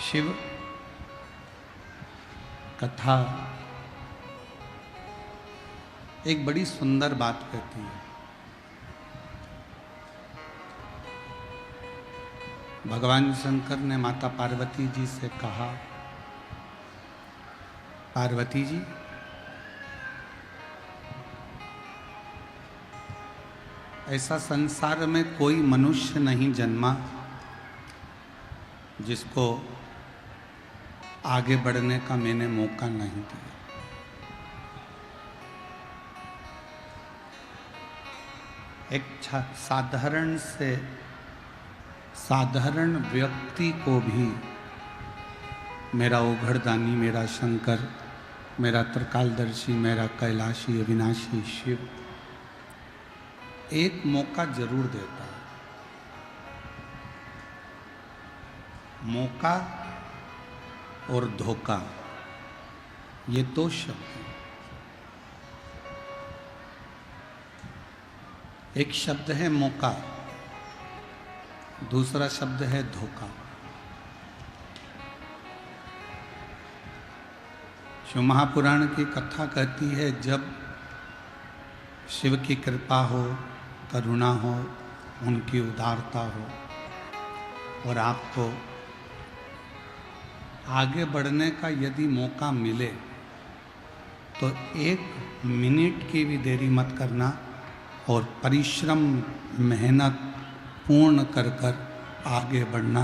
शिव कथा एक बड़ी सुंदर बात कहती है। भगवान शंकर ने माता पार्वती जी से कहा, पार्वती जी, ऐसा संसार में कोई मनुष्य नहीं जन्मा जिसको आगे बढ़ने का मैंने मौका नहीं दिया। एक साधारण व्यक्ति को भी मेरा ओघड़दानी, मेरा शंकर, मेरा त्रिकालदर्शी, मेरा कैलाशी अविनाशी शिव एक मौका जरूर देता है। मौका और धोखा, ये दो शब्द हैं। एक शब्द है मौका, दूसरा शब्द है धोखा। शिव महापुराण की कथा कहती है, जब शिव की कृपा हो, करुणा हो, उनकी उदारता हो और आपको आगे बढ़ने का यदि मौका मिले तो 1 मिनट की भी देरी मत करना और परिश्रम मेहनत पूर्ण कर कर आगे बढ़ना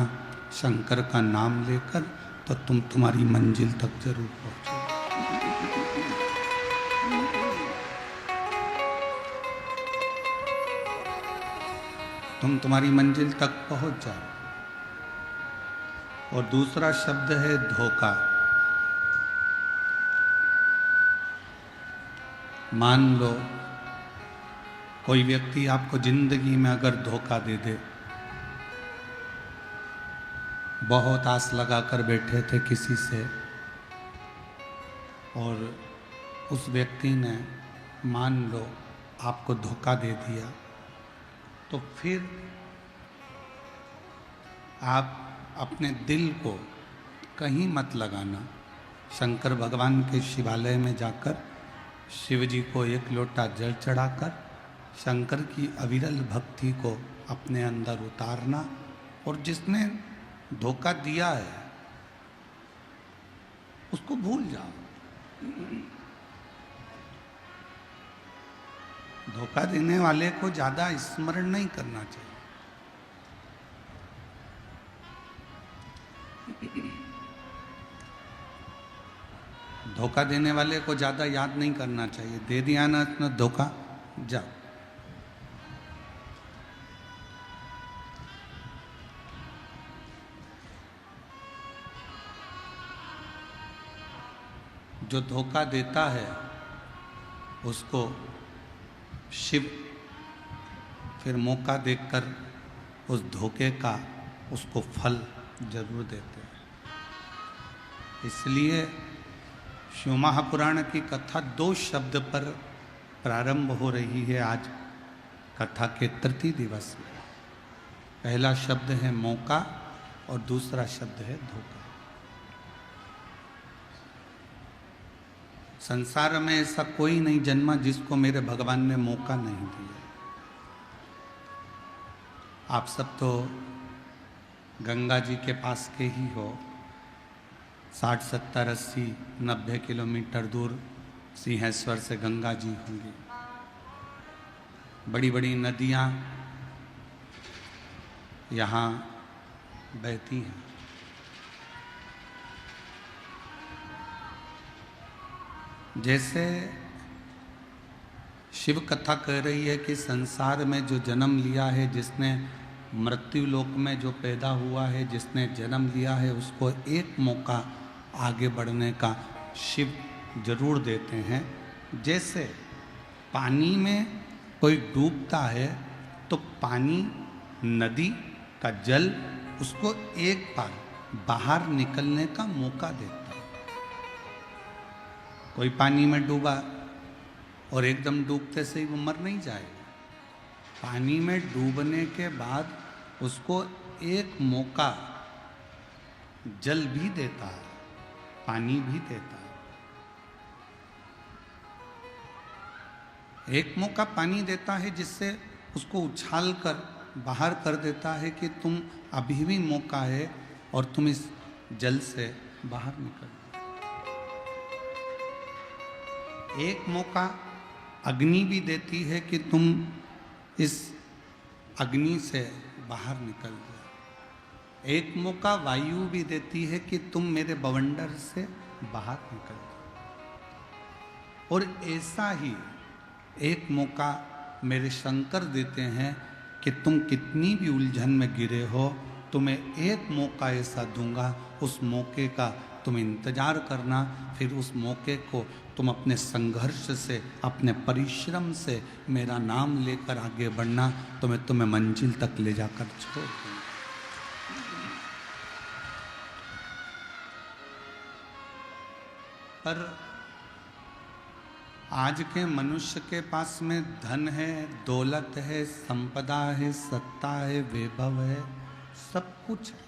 शंकर का नाम लेकर, तो तुम तुम्हारी मंजिल तक जरूर पहुंचोगे। तुम तुम्हारी मंजिल तक पहुंच जाओ। और दूसरा शब्द है धोखा। मान लो कोई व्यक्ति आपको जिंदगी में अगर धोखा दे दे, बहुत आस लगा कर बैठे थे किसी से और उस व्यक्ति ने मान लो आपको धोखा दे दिया, तो फिर आप अपने दिल को कहीं मत लगाना। शंकर भगवान के शिवालय में जाकर शिव जी को 1 लोटा जल चढ़ाकर शंकर की अविरल भक्ति को अपने अंदर उतारना और जिसने धोखा दिया है उसको भूल जाओ। धोखा देने वाले को ज्यादा स्मरण नहीं करना चाहिए। धोखा देने वाले को ज्यादा याद नहीं करना चाहिए। दे दिया ना इतना धोखा, जाओ। जो धोखा देता है उसको शिव फिर मौका देखकर उस धोखे का उसको फल जरूर देते हैं। इसलिए शिव महापुराण की कथा 2 शब्द पर प्रारंभ हो रही है आज कथा के तृतीय दिवस में। पहला शब्द है मौका और दूसरा शब्द है धोखा। संसार में ऐसा कोई नहीं जन्मा जिसको मेरे भगवान ने मौका नहीं दिया। आप सब तो गंगा जी के पास के ही हो। 60, 70, 80, 90 किलोमीटर दूर सिंहेश्वर से गंगा जी होंगी। बड़ी बड़ी नदियाँ यहाँ बहती हैं। जैसे शिव कथा कह रही है कि संसार में जो जन्म लिया है, जिसने मृत्यु लोक में जो पैदा हुआ है, जिसने जन्म लिया है, उसको 1 मौका आगे बढ़ने का शिव जरूर देते हैं। जैसे पानी में कोई डूबता है तो पानी, नदी का जल उसको एक बार बाहर निकलने का मौका देता है। कोई पानी में डूबा और एकदम डूबते से ही वो मर नहीं जाएगा। पानी में डूबने के बाद उसको 1 मौका जल भी देता है, पानी भी देता है। एक मौका पानी देता है जिससे उसको उछाल कर बाहर कर देता है कि तुम अभी भी मौका है और तुम इस जल से बाहर निकल। एक मौका अग्नि भी देती है कि तुम इस अग्नि से बाहर निकल जाओ। एक मौका वायु भी देती है कि तुम मेरे बवंडर से बाहर निकल जाओ। और ऐसा ही एक मौका मेरे शंकर देते हैं कि तुम कितनी भी उलझन में गिरे हो, तुम्हें एक मौका ऐसा दूंगा, उस मौके का तुम इंतजार करना, फिर उस मौके को तुम अपने संघर्ष से, अपने परिश्रम से मेरा नाम लेकर आगे बढ़ना, तो मैं तुम्हें मंजिल तक ले जाकर छोड़ दूंगा। पर आज के मनुष्य के पास में धन है, दौलत है, संपदा है, सत्ता है, वैभव है, सब कुछ है।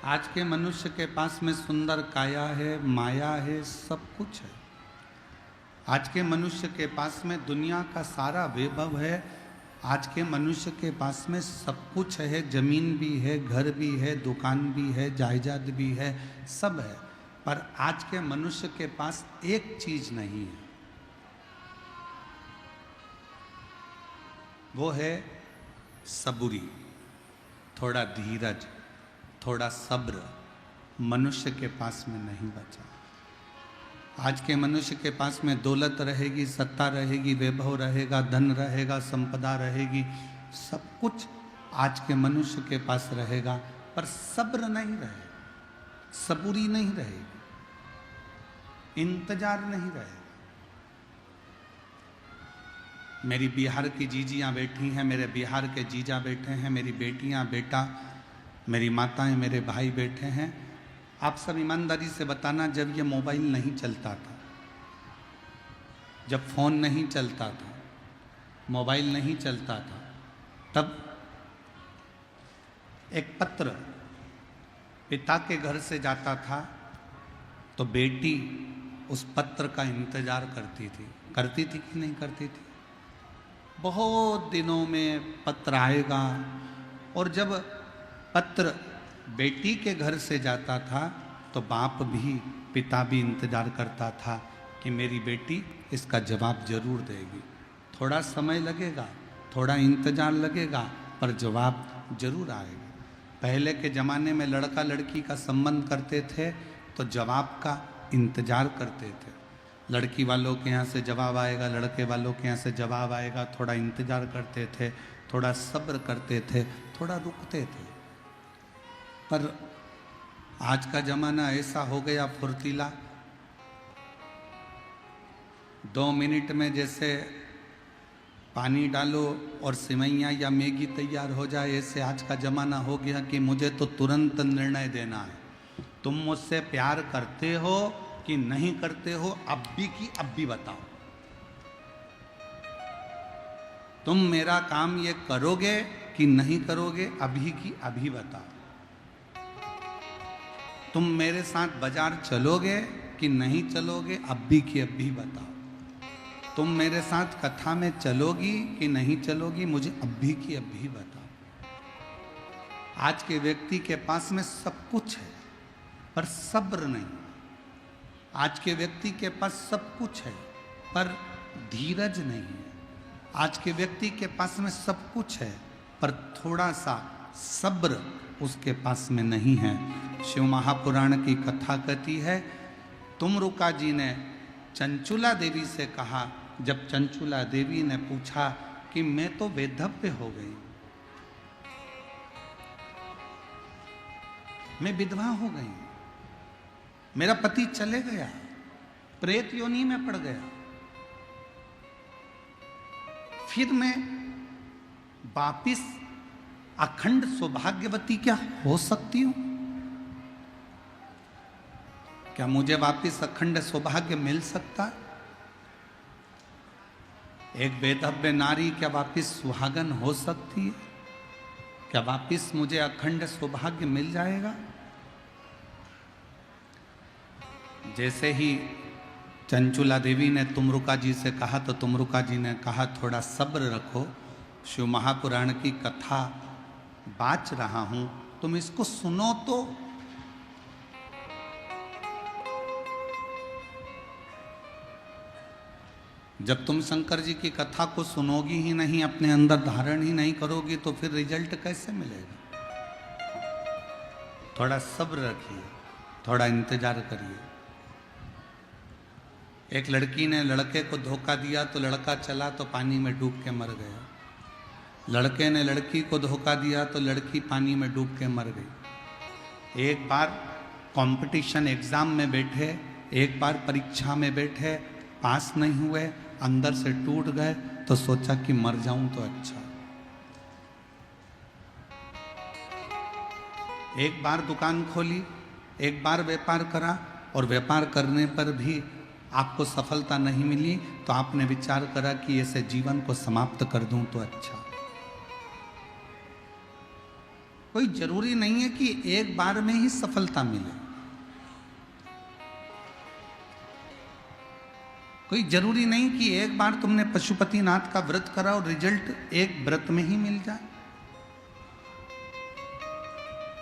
आज के मनुष्य के पास में सुंदर काया है, माया है, सब कुछ है। आज के मनुष्य के पास में दुनिया का सारा वैभव है। आज के मनुष्य के पास में सब कुछ है, जमीन भी है, घर भी है, दुकान भी है, जायदाद भी है, सब है। पर आज के मनुष्य के पास एक चीज नहीं है, वो है सबूरी, थोड़ा धीरज, थोड़ा सब्र। मनुष्य के पास में नहीं बचा। आज के मनुष्य के पास में दौलत रहेगी, सत्ता रहेगी, वैभव रहेगा, धन रहेगा, संपदा रहेगी, सब कुछ आज के मनुष्य के पास रहेगा, पर सब्र नहीं रहेगा, सबूरी नहीं रहेगी, इंतजार नहीं रहेगा। मेरी बिहार की जीजियां बैठी हैं, मेरे बिहार के जीजा बैठे हैं, मेरी बेटियां, बेटा, मेरी माताएं, मेरे भाई बैठे हैं। आप सब ईमानदारी से बताना, जब ये मोबाइल नहीं चलता था, जब फोन नहीं चलता था, मोबाइल नहीं चलता था, तब एक पत्र पिता के घर से जाता था तो बेटी उस पत्र का इंतजार करती थी कि नहीं करती थी? बहुत दिनों में पत्र आएगा। और जब पत्र बेटी के घर से जाता था तो बाप भी, पिता भी इंतजार करता था कि मेरी बेटी इसका जवाब जरूर देगी। थोड़ा समय लगेगा, थोड़ा इंतजार लगेगा, पर जवाब जरूर आएगा। पहले के ज़माने में लड़का लड़की का संबंध करते थे तो जवाब का इंतजार करते थे। लड़की वालों के यहाँ से जवाब आएगा, लड़के वालों के यहाँ से जवाब आएगा, थोड़ा इंतजार करते थे, थोड़ा सब्र करते थे, थोड़ा रुकते थे। पर आज का ज़माना ऐसा हो गया फुर्तीला, 2 मिनट में जैसे पानी डालो और सिवैयाँ या मैगी तैयार हो जाए, ऐसे आज का ज़माना हो गया कि मुझे तो तुरंत निर्णय देना है। तुम मुझसे प्यार करते हो कि नहीं करते हो, अब भी की अब भी बताओ। तुम मेरा काम ये करोगे कि नहीं करोगे, अभी की अभी बताओ। तुम मेरे साथ बाजार चलोगे कि नहीं चलोगे, अब भी की अब भी बताओ। तुम मेरे साथ कथा में चलोगी कि नहीं चलोगी, मुझे अभी की अभी बताओ। आज के व्यक्ति के पास में सब कुछ है पर सब्र नहीं। आज के व्यक्ति के पास सब कुछ है पर धीरज नहीं है। आज के व्यक्ति के पास में सब कुछ है पर थोड़ा सा सब्र उसके पास में नहीं है। शिव महापुराण की कथा कहती है, तुमरुका जी ने चंचुला देवी से कहा, जब चंचुला देवी ने पूछा कि मैं तो वैधव्य हो गई, मैं विधवा हो गई, मेरा पति चले गया, प्रेत योनि में पड़ गया, फिर मैं वापिस अखंड सौभाग्यवती क्या हो सकती हूं? क्या मुझे वापिस अखंड सौभाग्य मिल सकता है? एक वैधव्य नारी क्या वापिस सुहागन हो सकती है? क्या वापिस मुझे अखंड सौभाग्य मिल जाएगा? जैसे ही चंचुला देवी ने तुमरुका जी से कहा तो तुमरुका जी ने कहा थोड़ा सब्र रखो, शिव महापुराण की कथा बाच रहा हूं, तुम इसको सुनो तो। जब तुम शंकर जी की कथा को सुनोगी ही नहीं, अपने अंदर धारण ही नहीं करोगी, तो फिर रिजल्ट कैसे मिलेगा? थोड़ा सब्र रखिए, थोड़ा इंतजार करिए। एक लड़की ने लड़के को धोखा दिया तो लड़का चला तो पानी में डूब के मर गया। लड़के ने लड़की को धोखा दिया तो लड़की पानी में डूब के मर गई। एक बार कंपटीशन एग्जाम में बैठे, एक बार परीक्षा में बैठे, पास नहीं हुए, अंदर से टूट गए, तो सोचा कि मर जाऊं तो अच्छा। एक बार दुकान खोली, एक बार व्यापार करा, और व्यापार करने पर भी आपको सफलता नहीं मिली, तो आपने विचार करा कि ऐसे जीवन को समाप्त कर दूं तो अच्छा। कोई जरूरी नहीं है कि एक बार में ही सफलता मिले, कोई जरूरी नहीं कि एक बार तुमने पशुपतिनाथ का व्रत करा और रिजल्ट एक व्रत में ही मिल जाए।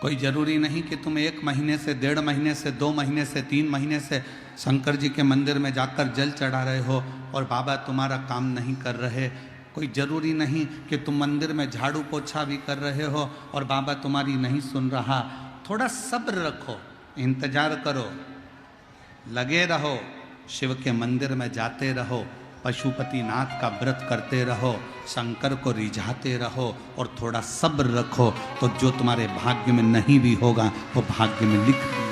कोई जरूरी नहीं कि तुम 1 महीने से, 1.5 महीने से, 2 महीने से, 3 महीने से शंकर जी के मंदिर में जाकर जल चढ़ा रहे हो और बाबा तुम्हारा काम नहीं कर रहे। कोई जरूरी नहीं कि तुम मंदिर में झाड़ू पोछा भी कर रहे हो और बाबा तुम्हारी नहीं सुन रहा। थोड़ा सब्र रखो, इंतजार करो, लगे रहो, शिव के मंदिर में जाते रहो, पशुपतिनाथ का व्रत करते रहो, शंकर को रिझाते रहो और थोड़ा सब्र रखो, तो जो तुम्हारे भाग्य में नहीं भी होगा वो भाग्य में लिख दिया।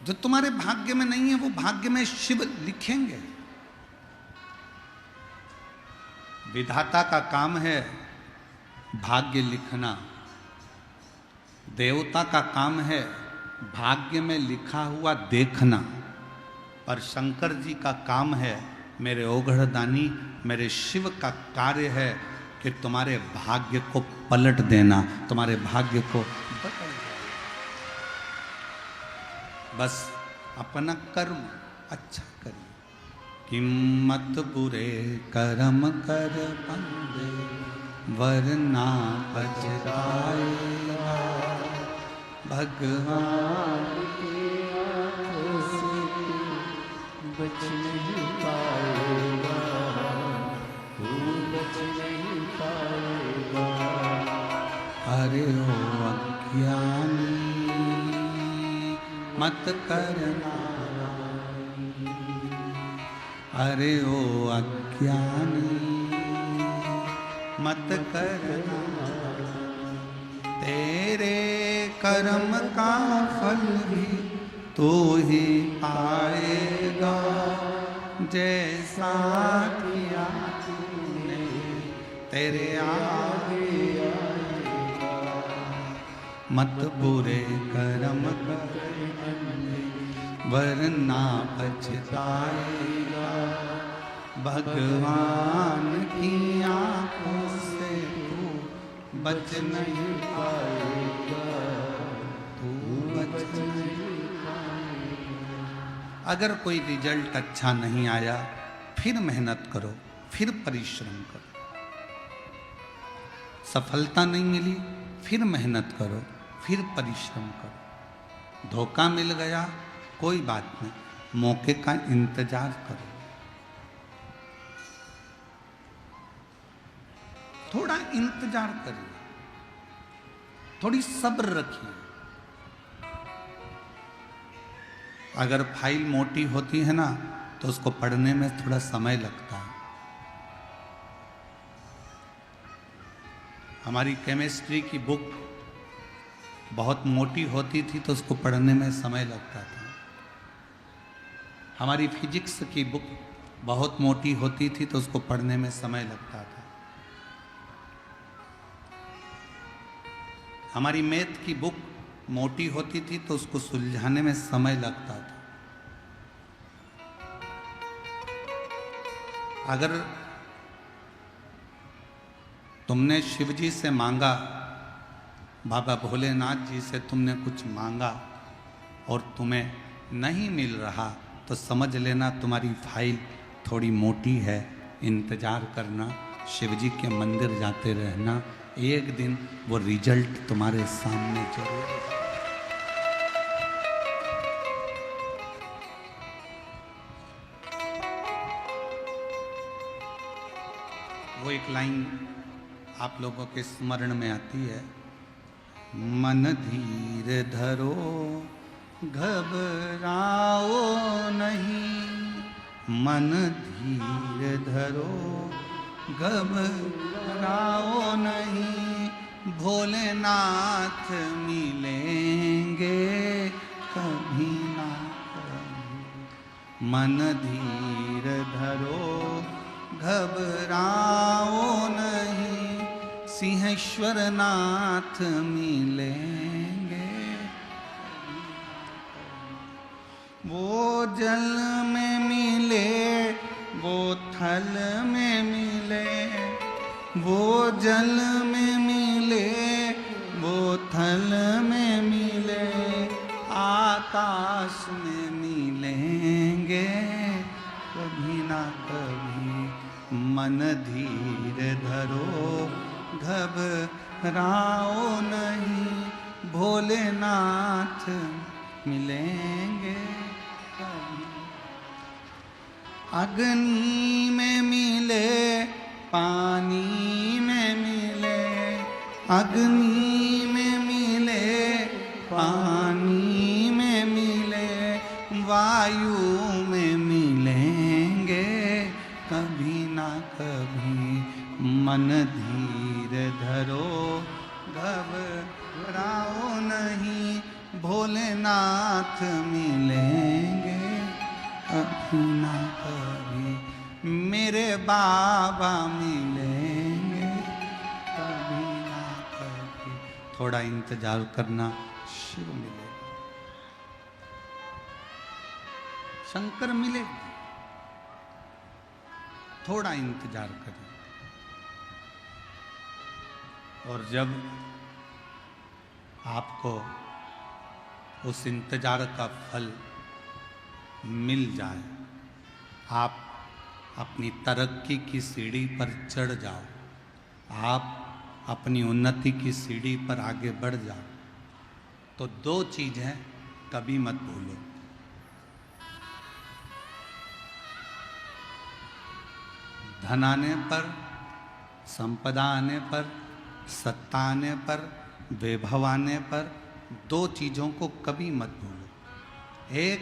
जो तुम्हारे भाग्य में नहीं है वो भाग्य में शिव लिखेंगे। विधाता का काम है भाग्य लिखना, देवता का काम है भाग्य में लिखा हुआ देखना, और शंकर जी का काम है, मेरे ओघड़दानी, मेरे शिव का कार्य है कि तुम्हारे भाग्य को पलट देना, तुम्हारे भाग्य को बदल देना। बस अपना कर्म अच्छा करिए। किम्मत बुरे कर्म कर बंदे, वरना पछताएगा, भगवान की आंखों से बच नहीं पाएगा, तू बच नहीं पाएगा। अरे ओ अज्ञानी मत करना, अरे ओ अज्ञानी मत करना, तेरे कर्म का फल भी तू ही पाएगा, जैसा किया तूने तेरे आगे आएगा। मत बुरे कर्म कर वरना पछताएगा, भगवान की आंखों से तू बच नहीं पाएगा, तू बच नहीं पाएगा। अगर कोई रिजल्ट अच्छा नहीं आया, फिर मेहनत करो, फिर परिश्रम करो। सफलता नहीं मिली, फिर मेहनत करो, फिर परिश्रम करो। धोखा मिल गया, कोई बात नहीं, मौके का इंतजार करो, थोड़ा इंतजार करिए, थोड़ी सब्र रखिए। अगर फाइल मोटी होती है ना, तो उसको पढ़ने में थोड़ा समय लगता है। हमारी केमिस्ट्री की बुक बहुत मोटी होती थी तो उसको पढ़ने में समय लगता था। हमारी फिजिक्स की बुक बहुत मोटी होती थी तो उसको पढ़ने में समय लगता था। हमारी मैथ की बुक मोटी होती थी तो उसको सुलझाने में समय लगता था। अगर तुमने शिव जी से मांगा, बाबा भोलेनाथ जी से तुमने कुछ मांगा और तुम्हें नहीं मिल रहा, तो समझ लेना तुम्हारी फाइल थोड़ी मोटी है। इंतज़ार करना, शिव जी के मंदिर जाते रहना, एक दिन वो रिजल्ट तुम्हारे सामने जरूर आएगा। वो एक लाइन आप लोगों के स्मरण में आती है, मन धीर धरो घबराओ नहीं, मन धीर धरो घबराओ नहीं, भोलेनाथ मिलेंगे कभी ना कभी। मन धीर धरो घबराओ नहीं, सिंहेश्वर नाथ मिलेंगे। वो जल में मिले, वो थल में मिले, वो जल में मिले, वो थल में मिले, आकाश में मिलेंगे कभी ना कभी। मन धीर धरो घबराओ नहीं, भोलेनाथ मिलेंगे कभी। अग्नि में मिले, पानी में मिले, अग्नि में मिले, पानी में मिले, वायु में मिलेंगे कभी ना कभी। मन धीर धरो घबराओ नहीं, भोलेनाथ मिलेंगे कभी ना कभी। मेरे बाबा मिलेंगे कभी ना कभी। थोड़ा इंतजार करना, शिव मिलेगा, शंकर मिलेगा, थोड़ा इंतजार करें। और जब आपको उस इंतजार का फल मिल जाए, आप अपनी तरक्की की सीढ़ी पर चढ़ जाओ, आप अपनी उन्नति की सीढ़ी पर आगे बढ़ जाओ, तो दो चीज़ें कभी मत भूलो। धन आने पर, संपदा आने पर, सत्ता आने पर, वैभव आने पर, दो चीज़ों को कभी मत भूलो। एक,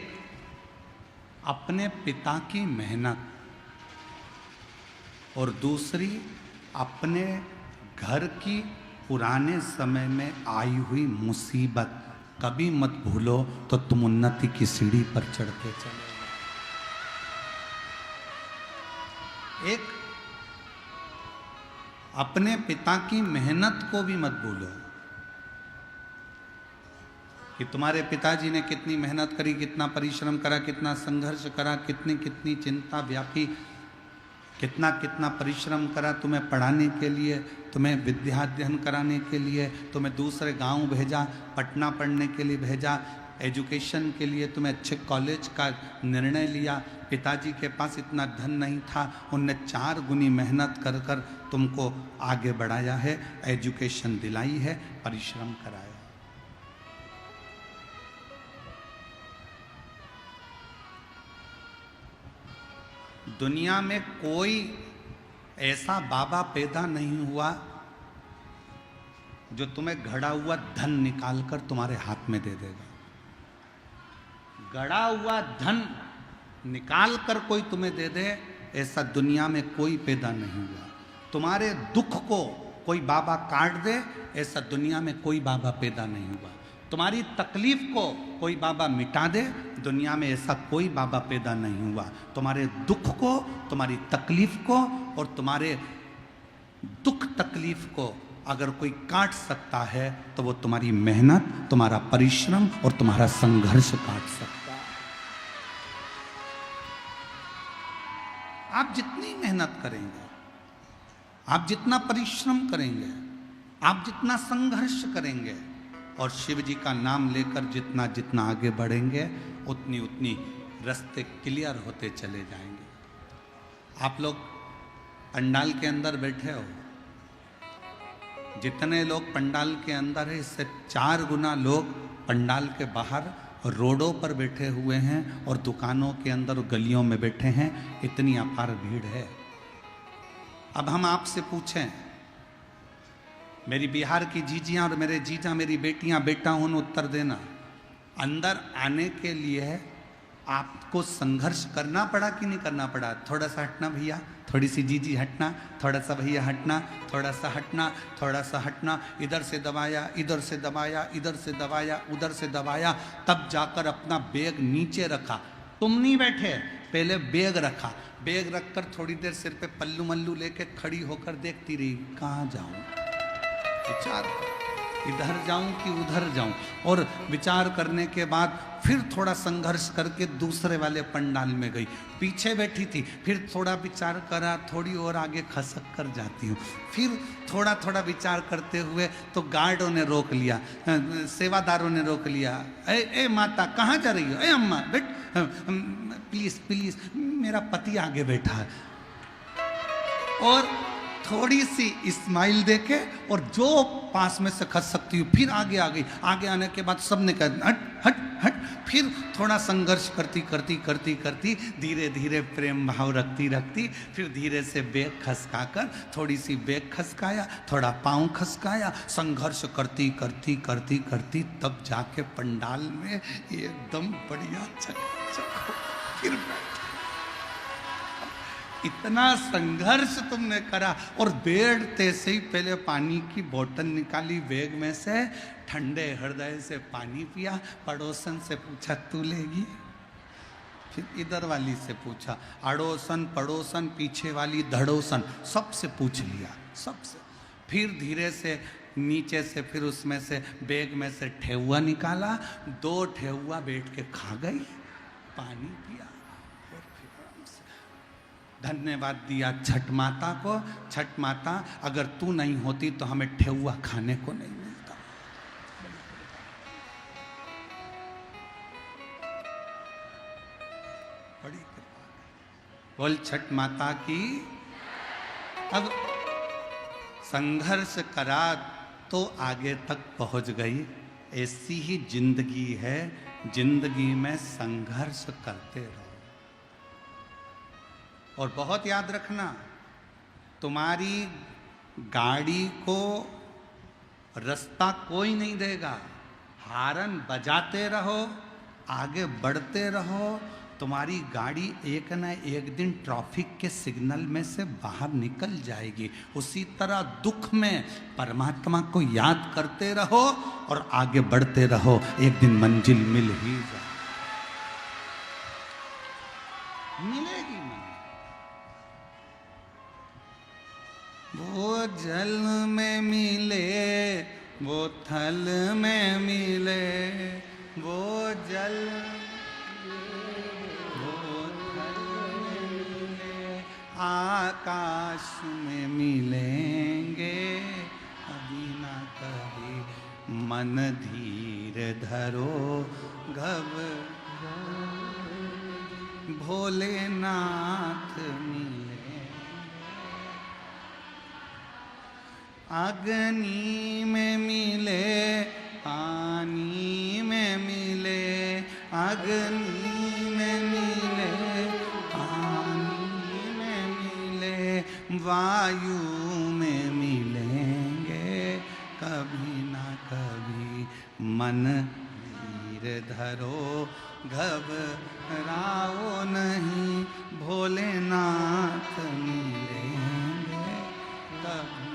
अपने पिता की मेहनत, और दूसरी अपने घर की पुराने समय में आई हुई मुसीबत कभी मत भूलो, तो तुम उन्नति की सीढ़ी पर चढ़ते चले। एक, अपने पिता की मेहनत को भी मत भूलो कि तुम्हारे पिताजी ने कितनी मेहनत करी, कितना परिश्रम करा, कितना संघर्ष करा, कितनी कितनी चिंता व्यापी, कितना कितना परिश्रम करा तुम्हें पढ़ाने के लिए, तुम्हें विद्या अध्ययन कराने के लिए, तुम्हें दूसरे गांव भेजा, पटना पढ़ने के लिए भेजा, एजुकेशन के लिए तुम्हें अच्छे कॉलेज का निर्णय लिया। पिताजी के पास इतना धन नहीं था, उनने 4 गुनी मेहनत कर कर तुमको आगे बढ़ाया है, एजुकेशन दिलाई है, परिश्रम कराया। दुनिया में कोई ऐसा बाबा पैदा नहीं हुआ जो तुम्हें घड़ा हुआ धन निकालकर तुम्हारे हाथ में दे देगा। गड़ा हुआ धन निकाल कर कोई तुम्हें दे दे, ऐसा दुनिया में कोई पैदा नहीं हुआ। तुम्हारे दुख को कोई बाबा काट दे, ऐसा दुनिया में कोई बाबा पैदा नहीं हुआ। तुम्हारी तकलीफ को कोई बाबा मिटा दे, दुनिया में ऐसा कोई बाबा पैदा नहीं हुआ। तुम्हारे दुख को, तुम्हारी तकलीफ को और तुम्हारे दुख तकलीफ को अगर कोई काट सकता है तो वो तुम्हारी मेहनत, तुम्हारा परिश्रम और तुम्हारा संघर्ष काट सकता है। आप जितनी मेहनत करेंगे, आप जितना परिश्रम करेंगे, आप जितना संघर्ष करेंगे और शिव जी का नाम लेकर जितना जितना आगे बढ़ेंगे, उतनी उतनी रास्ते क्लियर होते चले जाएंगे। आप लोग पंडाल के अंदर बैठे हो, जितने लोग पंडाल के अंदर है इससे 4 गुना लोग पंडाल के बाहर रोडों पर बैठे हुए हैं और दुकानों के अंदर गलियों में बैठे हैं। इतनी अपार भीड़ है। अब हम आपसे पूछें, मेरी बिहार की जीजियां और मेरे जीजा, मेरी बेटियां, बेटा उन उत्तर देना, अंदर आने के लिए आपको संघर्ष करना पड़ा कि नहीं करना पड़ा? थोड़ा सा हटना भैया, थोड़ी सी जीजी हटना, थोड़ा सा भैया हटना, थोड़ा सा हटना, थोड़ा सा हटना, इधर से दबाया, इधर से दबाया, इधर से दबाया, उधर से दबाया, तब जाकर अपना बैग नीचे रखा। तुम नहीं बैठे, पहले बैग रखा, बैग रखकर थोड़ी देर सिर पे पल्लू मल्लू लेके खड़ी होकर देखती रही, कहाँ जाऊं, विचार, इधर जाऊं कि उधर जाऊं। और विचार करने के बाद फिर थोड़ा संघर्ष करके दूसरे वाले पंडाल में गई, पीछे बैठी थी, फिर थोड़ा विचार करा, थोड़ी और आगे खसक कर जाती हूँ, फिर थोड़ा थोड़ा विचार करते हुए तो गार्डों ने रोक लिया, सेवादारों ने रोक लिया, ए माता कहाँ जा रही हो, ए अम्मा बेट, प्लीज प्लीज, मेरा पति आगे बैठा है। और थोड़ी सी स्माइल देके और जो पास में से खस सकती हूँ, फिर आगे आ गई। आगे आने के बाद सबने कहा हट हट हट, फिर थोड़ा संघर्ष करती करती करती करती धीरे धीरे प्रेम भाव रखती रखती फिर धीरे से बैग खसकाकर, थोड़ी सी बैग खसकाया, थोड़ा पाँव खसकाया, संघर्ष करती करती करती करती तब जाके पंडाल में एकदम बढ़िया चक फिर इतना संघर्ष तुमने करा। और बैठते से ही पहले पानी की बोतल निकाली बैग में से, ठंडे हृदय से पानी पिया, पड़ोसन से पूछा तू लेगी, फिर इधर वाली से पूछा, अड़ोसन पड़ोसन पीछे वाली धड़ोसन, सबसे पूछ लिया, सबसे। फिर धीरे से नीचे से फिर उसमें से बैग में से ठेहुआ निकाला, 2 ठेहुआ बैठ के खा गई, पानी पिया, धन्यवाद दिया छठ माता को। छठ माता अगर तू नहीं होती तो हमें ठेहुआ खाने को नहीं मिलता। बड़ी कृपा, बोल छठ माता की। अब संघर्ष करा तो आगे तक पहुंच गई। ऐसी ही जिंदगी है, जिंदगी में संघर्ष करते रहो। और बहुत याद रखना, तुम्हारी गाड़ी को रास्ता कोई नहीं देगा, हारन बजाते रहो, आगे बढ़ते रहो, तुम्हारी गाड़ी एक न एक दिन ट्रैफिक के सिग्नल में से बाहर निकल जाएगी। उसी तरह दुख में परमात्मा को याद करते रहो और आगे बढ़ते रहो, एक दिन मंजिल मिल ही जाए, मिलेगी। वो जल में मिले, वो थल में मिले, वो जल वो थल में मिले, आकाश में मिलेंगे कभी ना कभी। मन धीर धरो घबराओ, भोलेनाथ मिले। अग्नि में मिले, पानी में मिले, अग्नि में मिले, पानी में मिले, वायु में मिलेंगे कभी ना कभी। मन धीर धरो घबराओ नहीं, भोलेनाथ मिलेंगे कभी।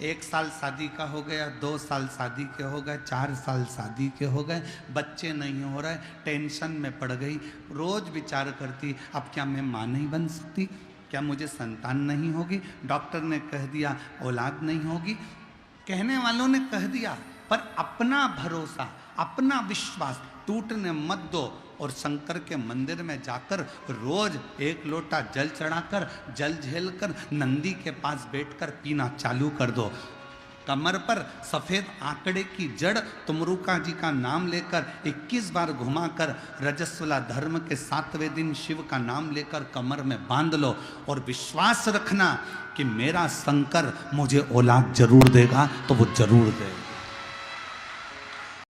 1 साल शादी का हो गया, 2 साल शादी के हो गए, 4 साल शादी के हो गए, बच्चे नहीं हो रहे, टेंशन में पड़ गई। रोज विचार करती, अब क्या मैं माँ नहीं बन सकती, क्या मुझे संतान नहीं होगी, डॉक्टर ने कह दिया औलाद नहीं होगी, कहने वालों ने कह दिया, पर अपना भरोसा, अपना विश्वास, टूटने मत दो। और शंकर के मंदिर में जाकर रोज 1 लोटा जल चढ़ाकर, जल झेलकर नंदी के पास बैठकर पीना चालू कर दो। कमर पर सफेद आंकड़े की जड़ तुमरुका जी का नाम लेकर 21 बार घुमाकर रजस्वला धर्म के 7वें दिन शिव का नाम लेकर कमर में बांध लो और विश्वास रखना कि मेरा शंकर मुझे औलाद जरूर देगा, तो वो जरूर देगा।